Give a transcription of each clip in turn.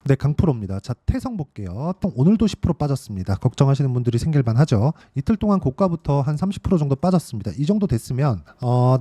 네, 강프로입니다. 자, 태성 볼게요. 또 오늘도 10% 빠졌습니다. 걱정하시는 분들이 생길 만하죠. 이틀 동안 고가부터 한 30% 정도 빠졌습니다. 이 정도 됐으면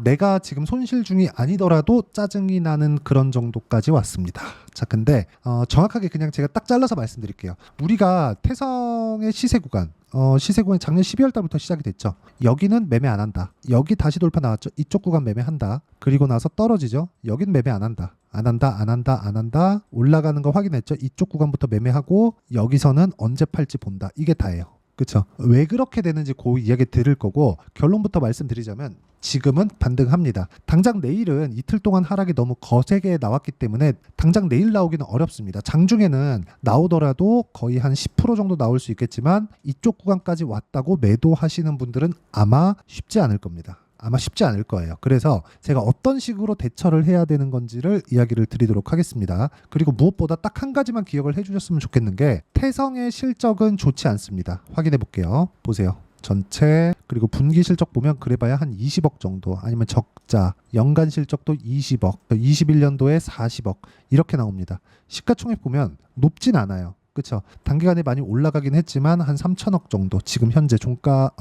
내가 지금 손실 중이 아니더라도 짜증이 나는 그런 정도까지 왔습니다. 자, 근데 정확하게 그냥 제가 딱 잘라서 말씀드릴게요. 우리가 태성의 시세 구간 시세 구간이 작년 12월 달부터 시작이 됐죠. 여기는 매매 안 한다. 여기 다시 돌파 나왔죠. 이쪽 구간 매매한다. 그리고 나서 떨어지죠. 여긴 매매 안 한다. 안 한다, 안 한다, 안 한다. 올라가는 거 확인했죠. 이쪽 구간부터 매매하고 여기서는 언제 팔지 본다. 이게 다예요. 그렇죠? 왜 그렇게 되는지 그 이야기 들을 거고 결론부터 말씀드리자면 지금은 반등합니다. 당장 내일은 이틀 동안 하락이 너무 거세게 나왔기 때문에 당장 내일 나오기는 어렵습니다. 장중에는 나오더라도 거의 한 10% 정도 나올 수 있겠지만 이쪽 구간까지 왔다고 매도하시는 분들은 아마 쉽지 않을 겁니다. 아마 쉽지 않을 거예요. 그래서 제가 어떤 식으로 대처를 해야 되는 건지를 이야기를 드리도록 하겠습니다. 그리고 무엇보다 딱 한 가지만 기억을 해주셨으면 좋겠는 게 태성의 실적은 좋지 않습니다. 확인해 볼게요. 보세요. 전체 그리고 분기 실적 보면 그래봐야 한 20억 정도 아니면 적자 연간 실적도 20억 21년도에 40억 이렇게 나옵니다. 시가총액 보면 높진 않아요. 그렇죠. 단기간에 많이 올라가긴 했지만 한 3천억 정도 지금 현재 종가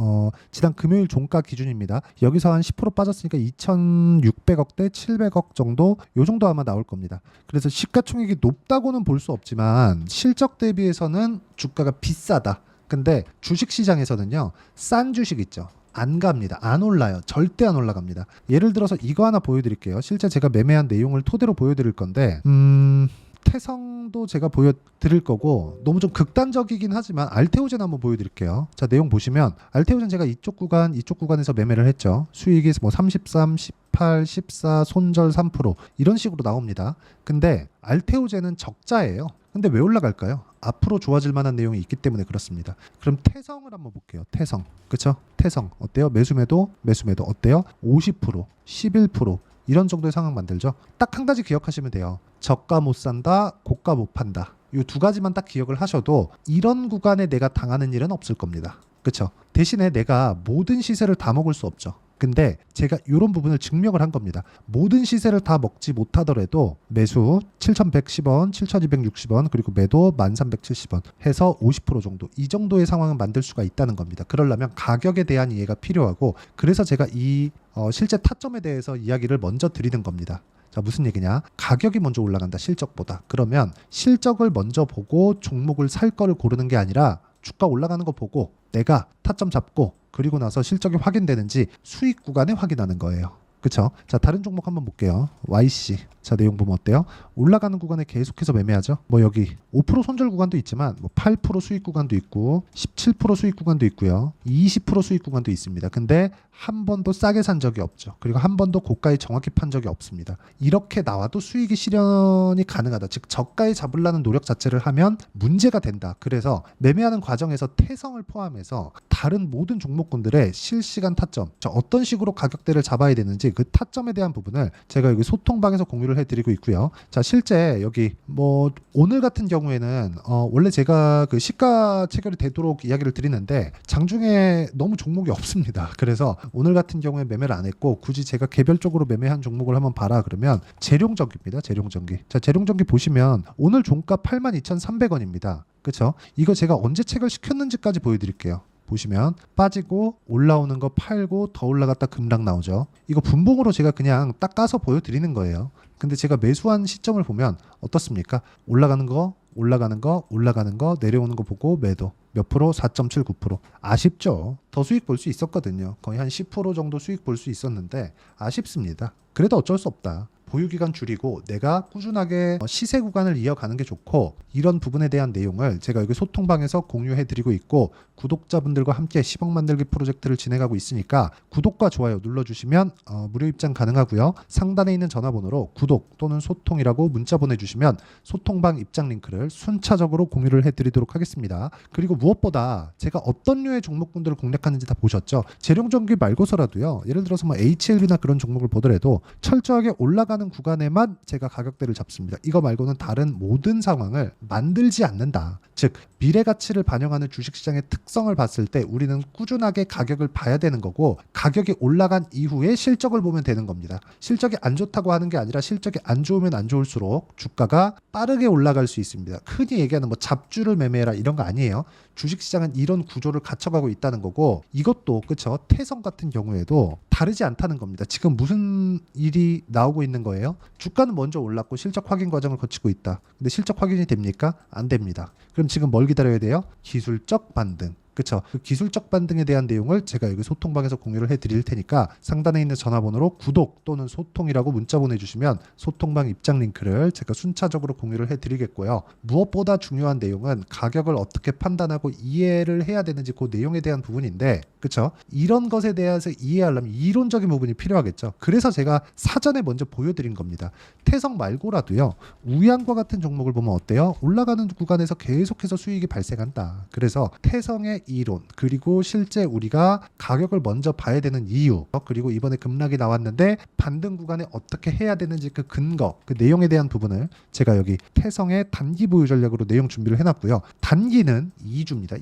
지난 금요일 종가 기준입니다. 여기서 한 10% 빠졌으니까 2,600억대 700억 정도 요 정도 아마 나올 겁니다. 그래서 시가총액이 높다고는 볼 수 없지만 실적 대비해서는 주가가 비싸다. 근데 주식시장에서는요 싼 주식 있죠. 안 갑니다. 안 올라요. 절대 안 올라갑니다. 예를 들어서 이거 하나 보여드릴게요. 실제 제가 매매한 내용을 토대로 보여드릴 건데 태성도 제가 보여드릴 거고 너무 좀 극단적이긴 하지만 알테오젠 한번 보여드릴게요. 자, 내용 보시면 알테오젠 제가 이쪽 구간에서 매매를 했죠. 수익이 뭐 33, 18, 14, 손절 3% 이런 식으로 나옵니다. 근데 알테오젠은 적자예요. 근데 왜 올라갈까요? 앞으로 좋아질 만한 내용이 있기 때문에 그렇습니다. 그럼 태성을 한번 볼게요. 태성. 그쵸? 태성. 어때요? 매수매도 어때요? 50%, 11% 이런 정도의 상황 만들죠. 딱 한 가지 기억하시면 돼요. 저가 못 산다, 고가 못 판다. 이 두 가지만 딱 기억을 하셔도 이런 구간에 내가 당하는 일은 없을 겁니다. 그렇죠? 대신에 내가 모든 시세를 다 먹을 수 없죠. 근데 제가 이런 부분을 증명을 한 겁니다. 모든 시세를 다 먹지 못하더라도 매수 7,110원, 7,260원 그리고 매도 1,370원 해서 50% 정도 이 정도의 상황을 만들 수가 있다는 겁니다. 그러려면 가격에 대한 이해가 필요하고 그래서 제가 이 실제 타점에 대해서 이야기를 먼저 드리는 겁니다. 자, 무슨 얘기냐? 가격이 먼저 올라간다, 실적보다. 그러면 실적을 먼저 보고 종목을 살 거를 고르는 게 아니라 주가 올라가는 거 보고 내가 타점 잡고 그리고 나서 실적이 확인되는지 수익 구간에 확인하는 거예요. 그쵸? 자, 다른 종목 한번 볼게요. YC. 자, 내용 보면 어때요? 올라가는 구간에 계속해서 매매하죠. 뭐 여기 5% 손절 구간도 있지만 뭐 8% 수익 구간도 있고 17% 수익 구간도 있고요. 20% 수익 구간도 있습니다. 근데 한 번도 싸게 산 적이 없죠. 그리고 한 번도 고가에 정확히 판 적이 없습니다. 이렇게 나와도 수익이 실현이 가능하다. 즉 저가에 잡으려는 노력 자체를 하면 문제가 된다. 그래서 매매하는 과정에서 태성을 포함해서 다른 모든 종목군들의 실시간 타점, 자, 어떤 식으로 가격대를 잡아야 되는지 그 타점에 대한 부분을 제가 여기 소통방에서 공유를 해드리고 있고요. 자, 실제 여기 뭐 오늘 같은 경우에는 원래 제가 그 시가 체결이 되도록 이야기를 드리는데 장중에 너무 종목이 없습니다. 그래서 오늘 같은 경우에 매매를 안 했고 굳이 제가 개별적으로 매매한 종목을 한번 봐라 그러면 재룡전기입니다. 재룡전기. 자, 재룡전기 보시면 오늘 종가 82,300원입니다. 그렇죠? 이거 제가 언제 체결시켰는지까지 보여드릴게요. 보시면 빠지고 올라오는 거 팔고 더 올라갔다 급락 나오죠. 이거 분봉으로 제가 그냥 딱 까서 보여드리는 거예요. 근데 제가 매수한 시점을 보면 어떻습니까? 올라가는 거 내려오는 거 보고 매도 몇 프로? 4.79%. 아쉽죠. 더 수익 볼 수 있었거든요. 거의 한 10% 정도 수익 볼 수 있었는데 아쉽습니다. 그래도 어쩔 수 없다. 보유기간 줄이고 내가 꾸준하게 시세 구간을 이어가는 게 좋고 이런 부분에 대한 내용을 제가 여기 소통방에서 공유해드리고 있고 구독자분들과 함께 10억 만들기 프로젝트를 진행하고 있으니까 구독과 좋아요 눌러주시면 무료 입장 가능하고요. 상단에 있는 전화번호로 구독 또는 소통이라고 문자 보내주시면 소통방 입장 링크를 순차적으로 공유를 해드리도록 하겠습니다. 그리고 무엇보다 제가 어떤 류의 종목군들을 공략하는지 다 보셨죠? 재룡전기 말고서라도요. 예를 들어서 뭐 HLB나 그런 종목을 보더라도 철저하게 올라가는 구간에만 제가 가격대를 잡습니다. 이거 말고는 다른 모든 상황을 만들지 않는다. 즉 미래 가치를 반영하는 주식시장의 특성을 봤을 때 우리는 꾸준하게 가격을 봐야 되는 거고, 가격이 올라간 이후에 실적을 보면 되는 겁니다. 실적이 안 좋다고 하는 게 아니라 실적이 안 좋으면 안 좋을수록 주가가 빠르게 올라갈 수 있습니다. 흔히 얘기하는 뭐 잡주를 매매해라 이런 거 아니에요. 주식시장은 이런 구조를 갖춰가고 있다는 거고, 이것도 그쵸, 태성 같은 경우에도 다르지 않다는 겁니다. 지금 무슨 일이 나오고 있는 거예요? 주가는 먼저 올랐고 실적 확인 과정을 거치고 있다. 근데 실적 확인이 됩니까? 안 됩니다. 그럼 지금 뭘 기다려야 돼요? 기술적 반등. 그쵸? 그 기술적 반등에 대한 내용을 제가 여기 소통방에서 공유를 해드릴 테니까 상단에 있는 전화번호로 구독 또는 소통이라고 문자 보내주시면 소통방 입장 링크를 제가 순차적으로 공유를 해드리겠고요. 무엇보다 중요한 내용은 가격을 어떻게 판단하고 이해를 해야 되는지 그 내용에 대한 부분인데, 그쵸? 이런 것에 대해서 이해하려면 이론적인 부분이 필요하겠죠. 그래서 제가 사전에 먼저 보여드린 겁니다. 태성 말고라도요, 우양과 같은 종목을 보면 어때요? 올라가는 구간에서 계속해서 수익이 발생한다. 그래서 태성의 이론, 그리고 실제 우리가 가격을 먼저 봐야 되는 이유, 그리고 이번에 급락이 나왔는데 반등 구간에 어떻게 해야 되는지 그 근거, 그 내용에 대한 부분을 제가 여기 태성의 단기 보유 전략으로 내용 준비를 해놨고요. 단기는 2주입니다.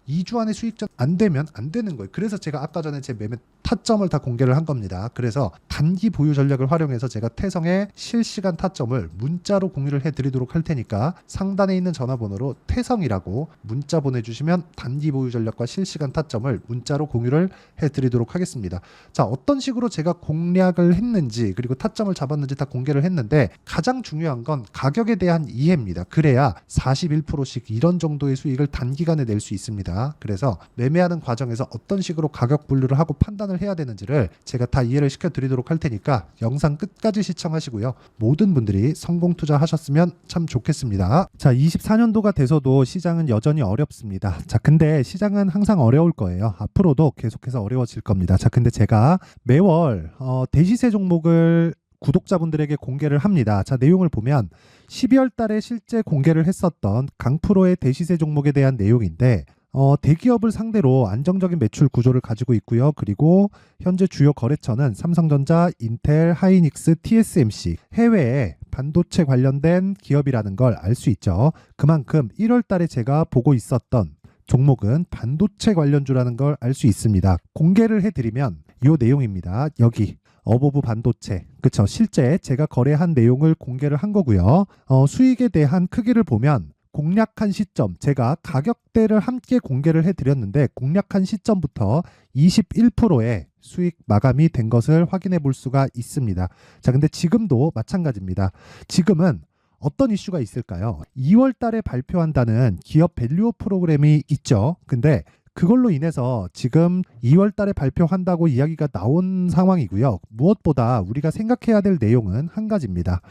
2주 안에 수익전 안 되면 안 되는 거예요. 그래서 제가 아까 전에 제 매매 타점을 다 공개를 한 겁니다. 그래서 단기 보유 전략을 활용해서 제가 태성의 실시간 타점을 문자로 공유를 해드리도록 할 테니까 상단에 있는 전화번호로 태성이라고 문자 보내주시면 단기 보유 전략과 실시간 타점을 문자로 공유를 해드리도록 하겠습니다. 자, 어떤 식으로 제가 공략을 했는지 그리고 타점을 잡았는지 다 공개를 했는데, 가장 중요한 건 가격에 대한 이해입니다. 그래야 41%씩 이런 정도의 수익을 단기간에 낼 수 있습니다. 그래서 매매하는 과정에서 어떤 식으로 가격 분류를 하고 판단을 해야 되는지를 제가 다 이해를 시켜드리도록 할 테니까 영상 끝까지 시청하시고요. 모든 분들이 성공 투자하셨으면 참 좋겠습니다. 자, 24년도가 돼서도 시장은 여전히 어렵습니다. 자, 근데 시장은 항상 어려울 거예요. 앞으로도 계속해서 어려워질 겁니다. 자, 근데 제가 매월 대시세 종목을 구독자분들에게 공개를 합니다. 자, 내용을 보면 12월 달에 실제 공개를 했었던 강프로의 대시세 종목에 대한 내용인데, 대기업을 상대로 안정적인 매출 구조를 가지고 있고요. 그리고 현재 주요 거래처는 삼성전자, 인텔, 하이닉스, TSMC, 해외에 반도체 관련된 기업이라는 걸 알 수 있죠. 그만큼 1월 달에 제가 보고 있었던 종목은 반도체 관련주라는 걸 알 수 있습니다. 공개를 해드리면 이 내용입니다. 여기 어보브 반도체, 그쵸? 실제 제가 거래한 내용을 공개를 한 거고요. 수익에 대한 크기를 보면 공략한 시점, 제가 가격대를 함께 공개를 해드렸는데 공략한 시점부터 21%의 수익 마감이 된 것을 확인해 볼 수가 있습니다. 자, 근데 지금도 마찬가지입니다. 지금은 어떤 이슈가 있을까요? 2월 달에 발표한다는 기업 밸류업 프로그램이 있죠. 근데 그걸로 인해서 지금 2월 달에 발표한다고 이야기가 나온 상황이고요. 무엇보다 우리가 생각해야 될 내용은 한 가지입니다.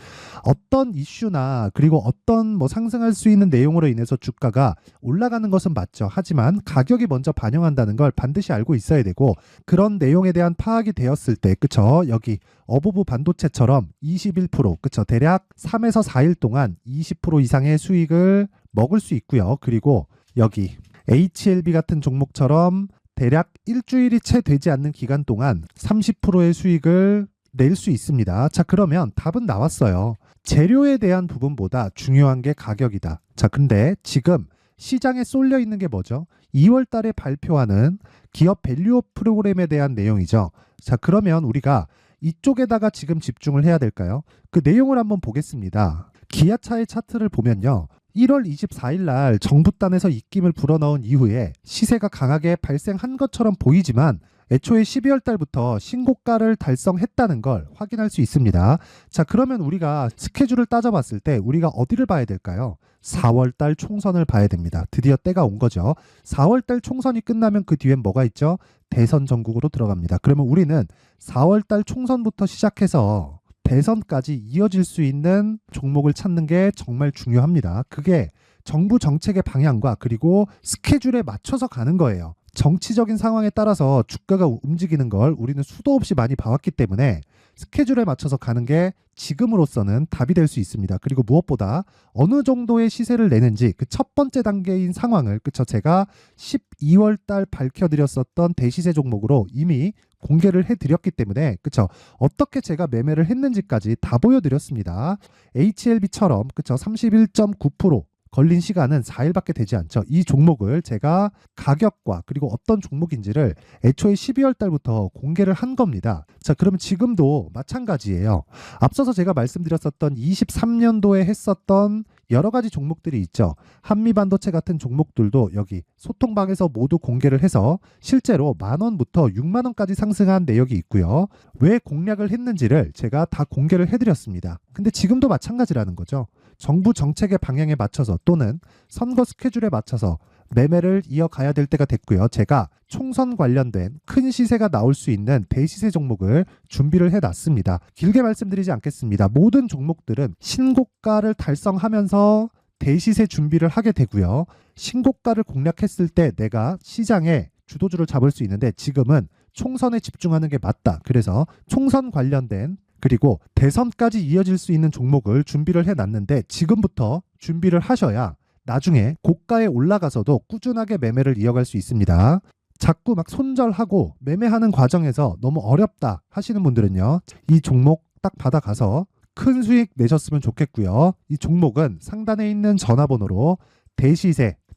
어떤 이슈나 그리고 어떤 상승할 수 있는 내용으로 인해서 주가가 올라가는 것은 맞죠. 하지만 가격이 먼저 반영한다는 걸 반드시 알고 있어야 되고, 그런 내용에 대한 파악이 되었을 때, 그쵸? 여기 어보브 반도체처럼 21%, 그쵸? 대략 3에서 4일 동안 20% 이상의 수익을 먹을 수 있고요. 그리고 여기 HLB 같은 종목처럼 대략 일주일이 채 되지 않는 기간 동안 30%의 수익을 낼 수 있습니다. 자, 그러면 답은 나왔어요. 재료에 대한 부분보다 중요한 게 가격이다. 자, 근데 지금 시장에 쏠려 있는 게 뭐죠? 2월 달에 발표하는 기업 밸류업 프로그램에 대한 내용이죠. 자, 그러면 우리가 이쪽에다가 지금 집중을 해야 될까요? 그 내용을 한번 보겠습니다. 기아차의 차트를 보면요. 1월 24일 날 정부단에서 입김을 불어넣은 이후에 시세가 강하게 발생한 것처럼 보이지만 애초에 12월 달부터 신고가를 달성했다는 걸 확인할 수 있습니다. 자, 그러면 우리가 스케줄을 따져봤을 때 우리가 어디를 봐야 될까요? 4월 달 총선을 봐야 됩니다. 드디어 때가 온 거죠. 4월 달 총선이 끝나면 그 뒤엔 뭐가 있죠? 대선 전국으로 들어갑니다. 그러면 우리는 4월 달 총선부터 시작해서 대선까지 이어질 수 있는 종목을 찾는 게 정말 중요합니다. 그게 정부 정책의 방향과 그리고 스케줄에 맞춰서 가는 거예요. 정치적인 상황에 따라서 주가가 움직이는 걸 우리는 수도 없이 많이 봐왔기 때문에 스케줄에 맞춰서 가는 게 지금으로서는 답이 될 수 있습니다. 그리고 무엇보다 어느 정도의 시세를 내는지 그 첫 번째 단계인 상황을 그쵸 제가 12월 달 밝혀드렸었던 대시세 종목으로 이미 공개를 해드렸기 때문에 그쵸 어떻게 제가 매매를 했는지까지 다 보여드렸습니다. HLB처럼 그쵸 31.9% 걸린 시간은 4일밖에 되지 않죠. 이 종목을 제가 가격과 그리고 어떤 종목인지를 애초에 12월 달부터 공개를 한 겁니다. 자, 그러면 지금도 마찬가지예요. 앞서서 제가 말씀드렸었던 23년도에 했었던 여러 가지 종목들이 있죠. 한미반도체 같은 종목들도 여기 소통방에서 모두 공개를 해서 실제로 10,000원부터 60,000원까지 상승한 내역이 있고요. 왜 공략을 했는지를 제가 다 공개를 해드렸습니다. 근데 지금도 마찬가지라는 거죠. 정부 정책의 방향에 맞춰서 또는 선거 스케줄에 맞춰서 매매를 이어가야 될 때가 됐고요. 제가 총선 관련된 큰 시세가 나올 수 있는 대시세 종목을 준비를 해놨습니다. 길게 말씀드리지 않겠습니다. 모든 종목들은 신고가를 달성하면서 대시세 준비를 하게 되고요. 신고가를 공략했을 때 내가 시장에 주도주를 잡을 수 있는데 지금은 총선에 집중하는 게 맞다. 그래서 총선 관련된 그리고 대선까지 이어질 수 있는 종목을 준비를 해놨는데 지금부터 준비를 하셔야 나중에 고가에 올라가서도 꾸준하게 매매를 이어갈 수 있습니다. 자꾸 막 손절하고 매매하는 과정에서 너무 어렵다 하시는 분들은요. 이 종목 딱 받아가서 큰 수익 내셨으면 좋겠고요. 이 종목은 상단에 있는 전화번호로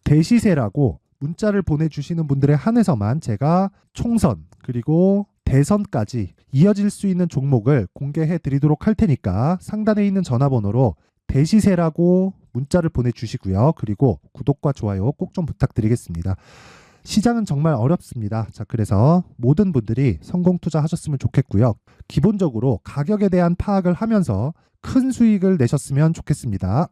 대시세라고 문자를 보내주시는 분들에 한해서만 제가 총선 그리고 대선까지 이어질 수 있는 종목을 공개해 드리도록 할 테니까 상단에 있는 전화번호로 대시세라고 문자를 보내주시고요. 그리고 구독과 좋아요 꼭 좀 부탁드리겠습니다. 시장은 정말 어렵습니다. 자, 그래서 모든 분들이 성공 투자하셨으면 좋겠고요. 기본적으로 가격에 대한 파악을 하면서 큰 수익을 내셨으면 좋겠습니다.